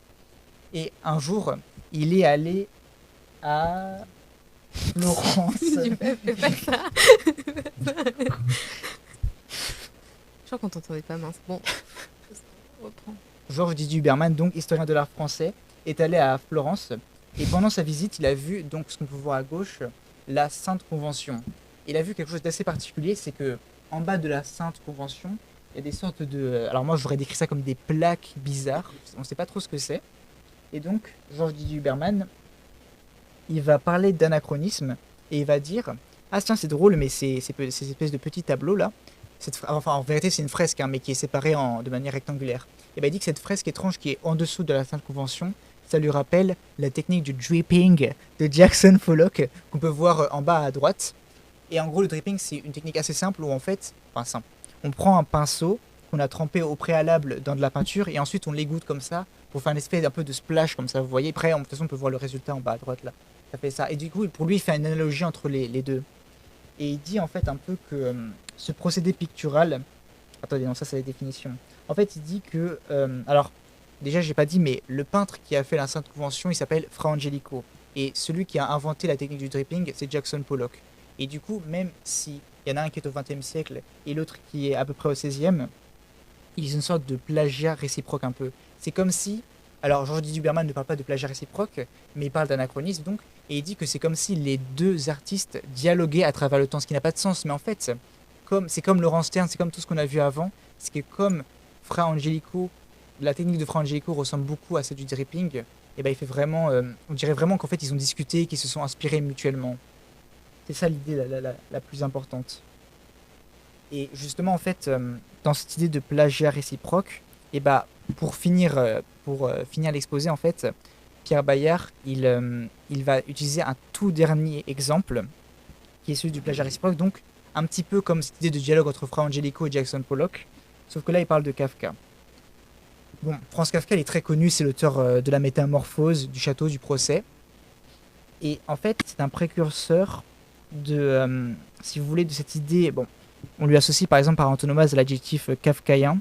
Speaker 2: Et un jour, il est allé à Florence.
Speaker 1: Fais pas ça. Je crois qu'on t'entendait pas, mince. Bon, on reprend.
Speaker 2: Georges Didier Huberman, donc historien de l'art français, est allé à Florence et pendant sa visite, il a vu, donc ce qu'on peut voir à gauche, la Sainte Convention. Il a vu quelque chose d'assez particulier, c'est que en bas de la Sainte Convention, il y a des sortes de... Alors moi, j'aurais décrit ça comme des plaques bizarres, on ne sait pas trop ce que c'est. Et donc, Georges Didier Huberman, il va parler d'anachronisme et il va dire « Ah tiens, c'est drôle, mais ces espèces de petits tableaux là, enfin en vérité c'est une fresque, hein, mais qui est séparée de manière rectangulaire. Et ben, il dit que cette fresque étrange qui est en dessous de la Sainte Convention, ça lui rappelle la technique du dripping de Jackson Pollock qu'on peut voir en bas à droite. Et en gros, le dripping, c'est une technique assez simple où en fait, enfin simple, on prend un pinceau qu'on a trempé au préalable dans de la peinture et ensuite on l'égoutte comme ça pour faire une espèce un peu de splash comme ça, vous voyez. Après, de toute façon, on peut voir le résultat en bas à droite là. Ça fait ça. Et du coup, pour lui, il fait une analogie entre les deux. Et il dit en fait un peu que ce procédé pictural. Attendez, non, ça c'est la définition. En fait, il dit que. Alors, déjà, j'ai pas dit, mais le peintre qui a fait la Sainte Convention, il s'appelle Fra Angelico. Et celui qui a inventé la technique du dripping, c'est Jackson Pollock. Et du coup, même si il y en a un qui est au XXe siècle et l'autre qui est à peu près au XVIe, ils ont une sorte de plagiat réciproque un peu. C'est comme si. Alors, Georges Didier Huberman ne parle pas de plagiat réciproque, mais il parle d'anachronisme donc. Et il dit que c'est comme si les deux artistes dialoguaient à travers le temps, ce qui n'a pas de sens. Mais en fait, c'est comme Laurence Stern, c'est comme tout ce qu'on a vu avant. C'est que comme Fra Angelico, la technique de Fra Angelico ressemble beaucoup à celle du dripping, et ben il fait vraiment, on dirait vraiment qu'en fait ils ont discuté, qu'ils se sont inspirés mutuellement. C'est ça l'idée la plus importante. Et justement en fait, dans cette idée de plagiat réciproque, et ben pour finir l'exposé en fait, Pierre Bayard, il va utiliser un tout dernier exemple, qui est celui du plagiat réciproque, donc un petit peu comme cette idée de dialogue entre Fra Angelico et Jackson Pollock, sauf que là, il parle de Kafka. Bon, Franz Kafka, il est très connu, c'est l'auteur de la Métamorphose, du Château, du Procès. Et en fait, c'est un précurseur de, si vous voulez, de cette idée. Bon, on lui associe par exemple par antonomase l'adjectif kafkaïen,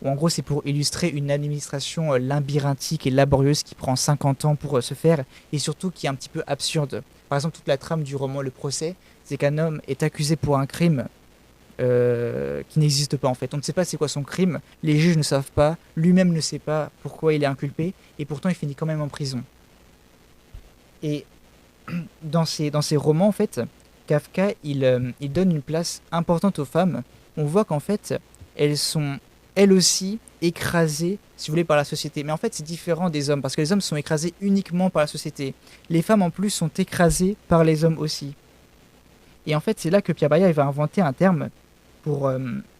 Speaker 2: où en gros c'est pour illustrer une administration labyrinthique et laborieuse qui prend 50 ans pour se faire, et surtout qui est un petit peu absurde. Par exemple, toute la trame du roman Le Procès, c'est qu'un homme est accusé pour un crime qui n'existe pas en fait. On ne sait pas c'est quoi son crime, les juges ne savent pas, lui-même ne sait pas pourquoi il est inculpé, et pourtant il finit quand même en prison. Et dans ses romans, en fait, Kafka, il donne une place importante aux femmes. On voit qu'en fait, elles sont elles aussi écrasées, si vous voulez, par la société. Mais en fait, c'est différent des hommes, parce que les hommes sont écrasés uniquement par la société. Les femmes, en plus, sont écrasées par les hommes aussi. Et en fait, c'est là que Pierre Bayard il va inventer un terme pour,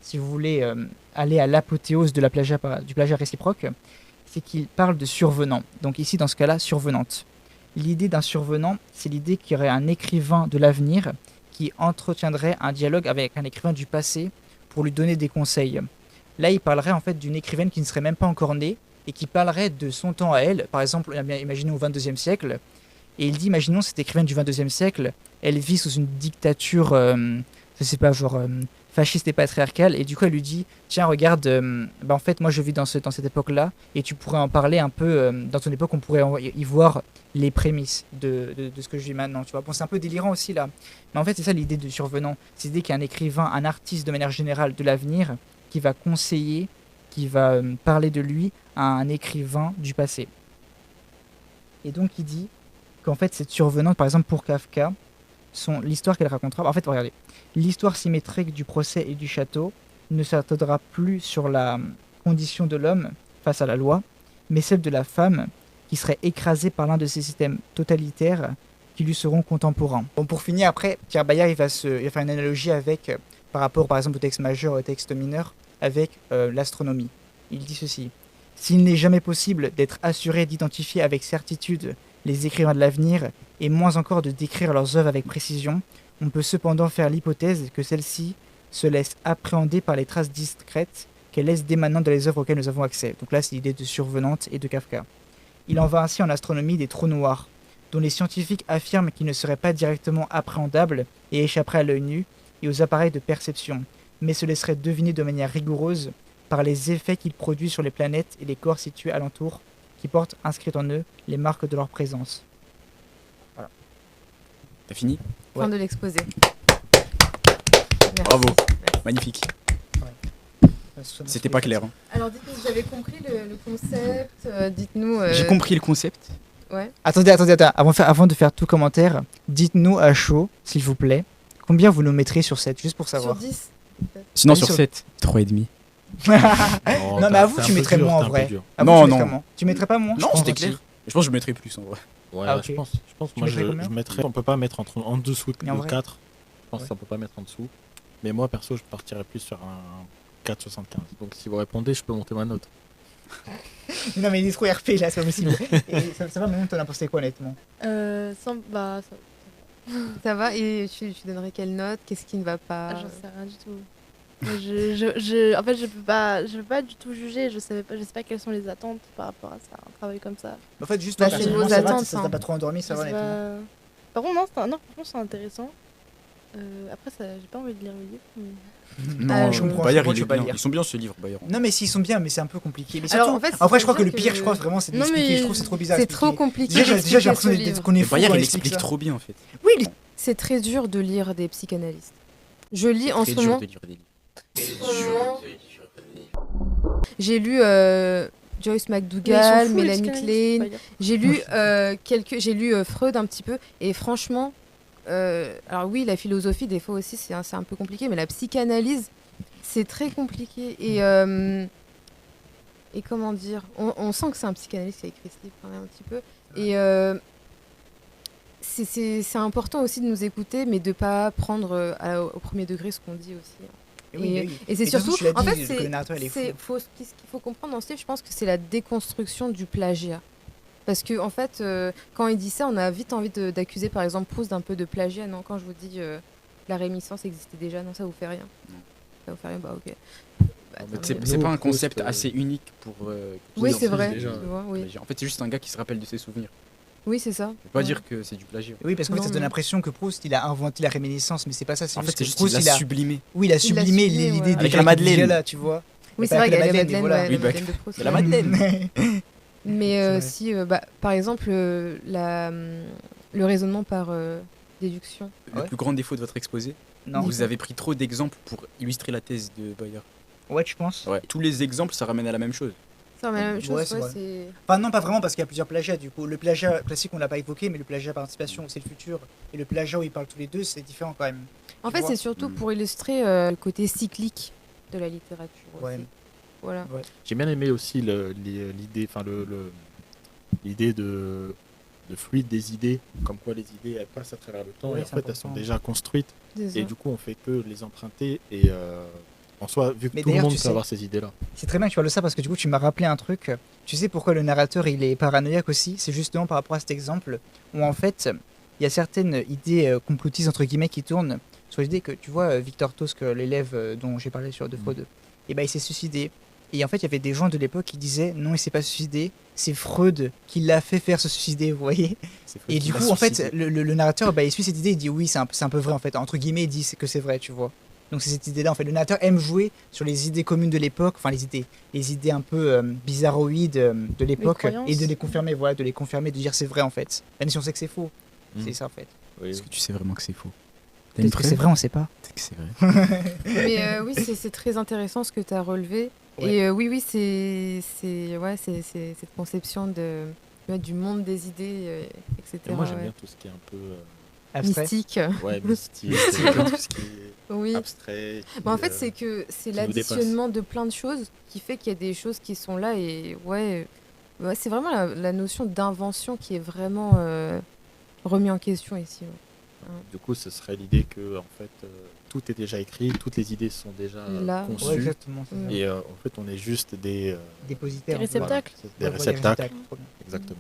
Speaker 2: si vous voulez, aller à l'apothéose de du plagiat réciproque. C'est qu'il parle de survenant. Donc ici, dans ce cas-là, survenante. L'idée d'un survenant, c'est l'idée qu'il y aurait un écrivain de l'avenir qui entretiendrait un dialogue avec un écrivain du passé pour lui donner des conseils. Là, il parlerait en fait d'une écrivaine qui ne serait même pas encore née et qui parlerait de son temps à elle. Par exemple, imaginons au XXIe siècle. Et il dit, imaginons cette écrivaine du XXIe siècle, elle vit sous une dictature, je sais pas, genre fasciste et patriarcale. Et du coup, elle lui dit, tiens, regarde, en fait, moi je vis dans cette époque-là, et tu pourrais en parler un peu, dans ton époque, on pourrait y voir les prémices de ce que je vis maintenant, tu vois. Bon, c'est un peu délirant aussi, là. Mais en fait, c'est ça l'idée de survenant. C'est l'idée qu'il y a un écrivain, un artiste de manière générale de l'avenir, qui va conseiller, qui va parler de lui à un écrivain du passé. Et donc, il dit qu'en fait, cette survenante, par exemple, pour Kafka, l'histoire qu'elle racontera... En fait, regardez, l'histoire symétrique du procès et du château ne s'attardera plus sur la condition de l'homme face à la loi, mais celle de la femme qui serait écrasée par l'un de ces systèmes totalitaires qui lui seront contemporains. Bon, pour finir, après, Pierre Bayard, il va faire une analogie avec, par rapport, par exemple, au texte majeur et au texte mineur, avec l'astronomie. Il dit ceci. S'il n'est jamais possible d'être assuré d'identifier avec certitude les écrivains de l'avenir, et moins encore de décrire leurs œuvres avec précision, on peut cependant faire l'hypothèse que celles-ci se laissent appréhender par les traces discrètes qu'elles laissent dès maintenant dans les œuvres auxquelles nous avons accès. Donc là, c'est l'idée de survenante et de Kafka. Il en va ainsi en astronomie des trous noirs, dont les scientifiques affirment qu'ils ne seraient pas directement appréhendables et échapperaient à l'œil nu et aux appareils de perception, mais se laisseraient deviner de manière rigoureuse par les effets qu'ils produisent sur les planètes et les corps situés alentour, qui portent inscrites en eux les marques de leur présence. Voilà.
Speaker 3: T'as fini?
Speaker 1: Fin de l'exposé. Merci.
Speaker 3: Bravo.
Speaker 1: Merci.
Speaker 3: Magnifique.
Speaker 2: Ça sonne
Speaker 3: C'était
Speaker 2: sur
Speaker 3: pas
Speaker 2: les
Speaker 3: clair.
Speaker 2: faces.
Speaker 1: Alors dites-nous, vous avez compris le concept, dites-nous...
Speaker 3: J'ai compris le concept.
Speaker 1: Ouais.
Speaker 2: Attendez. Avant de faire tout commentaire, dites-nous à chaud, s'il vous plaît, combien vous nous mettrez sur 7, juste pour
Speaker 1: Sur
Speaker 2: savoir.
Speaker 1: 10.
Speaker 3: Sinon,
Speaker 2: Vas-y,
Speaker 3: sur
Speaker 2: sur-
Speaker 3: 7, 3,5.
Speaker 2: Non, mais avoue, tu mettrais moins en vrai. Avoue,
Speaker 3: Non,
Speaker 2: tu mettrais
Speaker 3: non.
Speaker 2: moins. Tu mettrais pas moins?
Speaker 3: Non,
Speaker 2: Je
Speaker 3: c'était
Speaker 2: pense
Speaker 3: clair.
Speaker 2: aussi.
Speaker 3: Je pense que je mettrais plus en vrai.
Speaker 5: Ouais,
Speaker 2: Ah, ok.
Speaker 5: je pense.
Speaker 2: Tu
Speaker 5: Moi,
Speaker 2: mettrais combien
Speaker 5: je mettrais. On peut pas mettre en dessous
Speaker 2: Mais en
Speaker 5: de
Speaker 2: vrai
Speaker 5: 4. Je pense
Speaker 2: Ouais.
Speaker 5: que ça peut pas mettre en dessous. Mais moi, perso, je partirais plus sur un 4,75. Donc, si vous répondez, je peux monter ma note.
Speaker 2: Non, mais il est trop RP là, c'est pas possible. Et ça va, maintenant, t'en as pensé quoi, honnêtement?
Speaker 4: Ça,
Speaker 1: Ça va, et tu donnerais quelle note? Qu'est-ce qui ne va pas?
Speaker 4: j'en sais rien du tout. Mais en fait, je peux pas du tout juger. Je sais pas quelles sont les attentes par rapport à ça, un travail comme ça.
Speaker 2: En fait, juste
Speaker 1: Bah,
Speaker 2: toi,
Speaker 1: c'est
Speaker 2: personnellement,
Speaker 1: vos
Speaker 2: ça va,
Speaker 1: attentes,
Speaker 2: ça
Speaker 1: hein.
Speaker 2: t'a pas trop endormi, ça
Speaker 4: Je
Speaker 2: va,
Speaker 4: sais
Speaker 2: honnêtement.
Speaker 4: pas. Par contre, non, franchement, c'est intéressant. Après, j'ai pas envie de lire le livre. Mais...
Speaker 3: Non,
Speaker 2: je comprends,
Speaker 3: Bayard,
Speaker 2: je
Speaker 3: il est
Speaker 2: peux pas
Speaker 3: bien.
Speaker 2: lire.
Speaker 3: Ils sont bien ce livre, Bayard.
Speaker 2: Non, mais s'ils sont bien, mais c'est un peu compliqué. Mais
Speaker 1: Alors,
Speaker 2: surtout,
Speaker 1: en fait,
Speaker 2: après, je crois que le
Speaker 1: c'est-à-dire
Speaker 2: pire,
Speaker 1: que-
Speaker 2: je crois vraiment, c'est de
Speaker 4: Non,
Speaker 2: l'expliquer.
Speaker 4: mais
Speaker 2: Je trouve que c'est trop bizarre. à
Speaker 1: C'est trop
Speaker 2: expliquer.
Speaker 1: compliqué
Speaker 2: Déjà, j'ai
Speaker 1: d'expliquer ce
Speaker 2: l'impression
Speaker 1: livre.
Speaker 2: qu'on est fou.
Speaker 3: Bayard,
Speaker 2: quand on
Speaker 3: il
Speaker 2: explique
Speaker 3: explique
Speaker 2: ça.
Speaker 3: trop bien en fait.
Speaker 2: Oui,
Speaker 1: C'est très dur de lire des psychanalystes. Je lis en
Speaker 3: Très
Speaker 1: ce
Speaker 3: dur
Speaker 1: moment...
Speaker 3: de lire des livres.
Speaker 1: J'ai lu Joyce
Speaker 4: Mais ils
Speaker 1: McDougall,
Speaker 4: sont fous, les
Speaker 1: Mélanie
Speaker 4: psychanalystes,
Speaker 1: Klein.
Speaker 4: faut pas dire.
Speaker 1: J'ai lu Freud un petit peu, et franchement, alors oui, la philosophie des fois aussi c'est un peu compliqué, mais la psychanalyse c'est très compliqué, et comment dire, on sent que c'est un psychanalyste qui a écrit ce livre quand même un petit peu, et c'est important aussi de nous écouter, mais de pas prendre au premier degré ce qu'on dit aussi. Et c'est
Speaker 2: de toute façon,
Speaker 1: surtout,
Speaker 2: tu l'as
Speaker 1: en
Speaker 2: dit,
Speaker 1: fait,
Speaker 2: le narrateur, il est fou.
Speaker 1: ce qu'il faut comprendre dans ce livre, je pense que c'est la déconstruction du plagiat. Parce que en fait, quand il dit ça, on a vite envie d'accuser par exemple Proust d'un peu de plagiat, non? Quand je vous dis la réminiscence existait déjà, non, ça vous fait rien?
Speaker 3: Non.
Speaker 1: Ça vous fait rien, bah ok. Bah,
Speaker 5: Mais
Speaker 1: attends,
Speaker 3: C'est
Speaker 1: mais-
Speaker 3: c'est pas un
Speaker 5: Proust,
Speaker 3: concept assez unique pour. Que
Speaker 1: Oui,
Speaker 3: tout
Speaker 1: c'est
Speaker 3: le monde
Speaker 1: vrai.
Speaker 3: dise déjà,
Speaker 1: tu vois, oui.
Speaker 3: plagiat. En fait, c'est juste un gars qui se rappelle de ses souvenirs.
Speaker 1: Oui, c'est ça.
Speaker 3: On peut pas
Speaker 1: Ouais.
Speaker 3: dire que c'est du plagiat.
Speaker 2: Oui, parce qu'en fait,
Speaker 1: Non,
Speaker 2: ça donne
Speaker 1: mais-
Speaker 2: l'impression que Proust, il a inventé la réminiscence, mais c'est pas ça. C'est
Speaker 3: En fait,
Speaker 2: juste
Speaker 3: c'est
Speaker 2: que
Speaker 3: juste
Speaker 2: Proust,
Speaker 3: qu'il a sublimé.
Speaker 2: oui, il a sublimé
Speaker 1: sublimé,
Speaker 2: l'idée
Speaker 1: ouais.
Speaker 2: déjà
Speaker 3: Avec la
Speaker 2: qui
Speaker 3: Madeleine.
Speaker 2: existait là, tu vois.
Speaker 1: Oui,
Speaker 2: Pas
Speaker 1: c'est vrai
Speaker 2: que
Speaker 1: qu'il y a
Speaker 2: la
Speaker 1: la
Speaker 2: Madeleine,
Speaker 1: Madeleine,
Speaker 2: voilà.
Speaker 1: ouais,
Speaker 3: Oui,
Speaker 1: la
Speaker 3: bah,
Speaker 1: Madeleine de Proust.
Speaker 3: il y a la
Speaker 1: ouais.
Speaker 3: Madeleine.
Speaker 1: Mais
Speaker 2: C'est vrai.
Speaker 1: si, par exemple, le raisonnement par déduction.
Speaker 3: Le
Speaker 2: Ouais.
Speaker 3: plus grand défaut de votre exposé,
Speaker 2: Non.
Speaker 3: vous avez pris trop d'exemples pour illustrer la thèse de Bayer.
Speaker 2: Ouais, tu penses?
Speaker 3: Ouais. Tous les exemples, ça ramène à la même chose.
Speaker 1: Ça remet la même
Speaker 2: Ouais,
Speaker 1: chose,
Speaker 2: c'est
Speaker 1: ouais,
Speaker 2: vrai.
Speaker 1: c'est.
Speaker 2: Enfin, non, pas vraiment, parce qu'il y a plusieurs plagiats du coup. Le plagiat classique, on l'a pas évoqué, mais le plagiat par anticipation, c'est le futur. Et le plagiat où ils parlent tous les deux, c'est différent quand même.
Speaker 1: En
Speaker 2: Tu
Speaker 1: fait,
Speaker 2: vois.
Speaker 1: c'est surtout
Speaker 3: Mm.
Speaker 1: pour illustrer le côté cyclique de la littérature.
Speaker 2: Ouais.
Speaker 1: Aussi. Voilà.
Speaker 5: J'ai bien aimé aussi l'idée, enfin l'idée de fluide des idées, comme quoi les idées elles passent à travers le temps
Speaker 2: Ouais,
Speaker 5: et en
Speaker 2: c'est
Speaker 5: fait elles sont
Speaker 2: important.
Speaker 5: déjà construites
Speaker 1: C'est ça.
Speaker 5: et du coup on fait que les emprunter et en soi vu que
Speaker 2: Mais
Speaker 5: tout le
Speaker 2: d'ailleurs,
Speaker 5: monde
Speaker 2: tu
Speaker 5: peut
Speaker 2: sais-
Speaker 5: avoir ces idées là.
Speaker 2: C'est très bien que tu parles de ça parce que du coup, tu m'as rappelé un truc. Tu sais pourquoi le narrateur il est paranoïaque aussi? C'est justement par rapport à cet exemple où en fait, il y a certaines idées complotistes entre guillemets qui tournent sur l'idée que tu vois, Victor Tosk, l'élève dont j'ai parlé sur De Freud, et ben il s'est suicidé. Et en fait, il y avait des gens de l'époque qui disaient non, il s'est pas suicidé, c'est Freud qui l'a fait faire se suicider, vous voyez.
Speaker 3: C'est faux
Speaker 2: Et
Speaker 3: qu'il
Speaker 2: du
Speaker 3: a
Speaker 2: coup, en fait,
Speaker 3: suicidé.
Speaker 2: le narrateur, bah, il suit cette idée, il dit oui, c'est un peu vrai en fait. Entre guillemets, il dit que c'est vrai, tu vois. Donc c'est cette idée-là en fait. Le narrateur aime jouer sur les idées communes de l'époque, enfin les idées un peu bizarroïdes de l'époque
Speaker 4: croyances.
Speaker 2: et de les confirmer, voilà, de les confirmer, de dire c'est vrai en fait. Même si on sait que c'est faux, c'est ça en fait.
Speaker 5: Oui,
Speaker 3: Est-ce que tu sais vraiment que c'est faux? T'as une
Speaker 2: Peut-être que
Speaker 3: preuve?
Speaker 2: c'est vrai, on sait pas.
Speaker 3: Peut-être que c'est vrai.
Speaker 1: Mais oui, c'est très intéressant ce que tu as relevé.
Speaker 2: Ouais.
Speaker 1: Et oui, c'est cette conception du monde des idées, etc.
Speaker 5: Et moi j'aime
Speaker 1: ouais.
Speaker 5: bien tout ce qui est un peu
Speaker 2: Abstrait.
Speaker 1: Mystique.
Speaker 5: ouais mystique, tout ce qui est
Speaker 1: Oui.
Speaker 5: abstrait.
Speaker 1: Bah, en
Speaker 5: qui,
Speaker 1: fait, c'est que c'est
Speaker 5: qui nous dépasse.
Speaker 1: l'additionnement de plein de choses qui fait qu'il y a des choses qui sont là. Et ouais, c'est vraiment la notion d'invention qui est vraiment remis en question ici. Ouais.
Speaker 5: du coup ce serait l'idée que en fait tout est déjà écrit, toutes les idées sont déjà
Speaker 1: Là.
Speaker 5: conçues
Speaker 2: Ouais, exactement. c'est ça.
Speaker 1: Mm.
Speaker 5: et en fait on est juste des
Speaker 2: Dépositaire.
Speaker 4: Des
Speaker 2: un peu.
Speaker 4: réceptacles.
Speaker 5: voilà, des
Speaker 2: Ouais, voilà,
Speaker 5: réceptacles.
Speaker 2: trop bien.
Speaker 5: Exactement.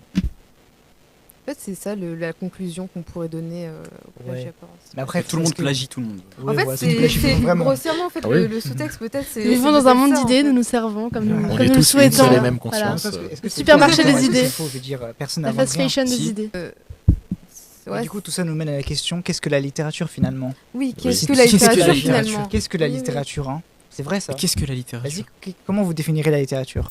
Speaker 1: En fait, c'est ça la conclusion qu'on pourrait donner au plagiat
Speaker 2: Ouais.
Speaker 1: par anticipation.
Speaker 2: Mais après,
Speaker 3: Tout le
Speaker 2: est-ce
Speaker 3: monde
Speaker 2: que-
Speaker 3: plagie tout le monde.
Speaker 2: Ouais,
Speaker 1: En fait,
Speaker 2: voilà, du
Speaker 1: c'est
Speaker 2: plagiat, vraiment.
Speaker 1: grossièrement en fait,
Speaker 5: Ah oui.
Speaker 1: le sous-texte peut-être c'est.
Speaker 4: Nous vivons
Speaker 1: c'est
Speaker 4: dans un
Speaker 1: peut-être
Speaker 4: monde
Speaker 1: ça, en
Speaker 4: d'idées,
Speaker 1: fait.
Speaker 4: nous nous servons comme nous,
Speaker 1: Ouais.
Speaker 5: On
Speaker 4: comme
Speaker 5: est
Speaker 4: nous le
Speaker 5: tous une
Speaker 4: souhaitons.
Speaker 5: seule et même
Speaker 4: Voilà.
Speaker 5: conscience.
Speaker 2: Est-ce que
Speaker 4: Le
Speaker 2: c'est
Speaker 4: supermarché
Speaker 2: faux?
Speaker 4: des
Speaker 2: Est-ce que
Speaker 4: idées.
Speaker 2: c'est faux? Je veux dire, personne
Speaker 4: La
Speaker 2: n'invente
Speaker 4: fast
Speaker 2: rien.
Speaker 4: fashion des
Speaker 3: Si.
Speaker 4: idées.
Speaker 1: Ouais,
Speaker 2: Du coup, tout ça nous mène à la question qu'est-ce que la littérature finalement?
Speaker 1: oui, qu'est-ce
Speaker 5: Oui.
Speaker 1: que la
Speaker 2: Qu'est-ce que la
Speaker 1: littérature
Speaker 2: littérature
Speaker 1: finalement?
Speaker 2: Qu'est-ce que la
Speaker 1: Oui, oui.
Speaker 2: littérature hein? C'est vrai ça.
Speaker 3: Mais qu'est-ce que la littérature?
Speaker 2: Vas-y, comment vous définirez la littérature?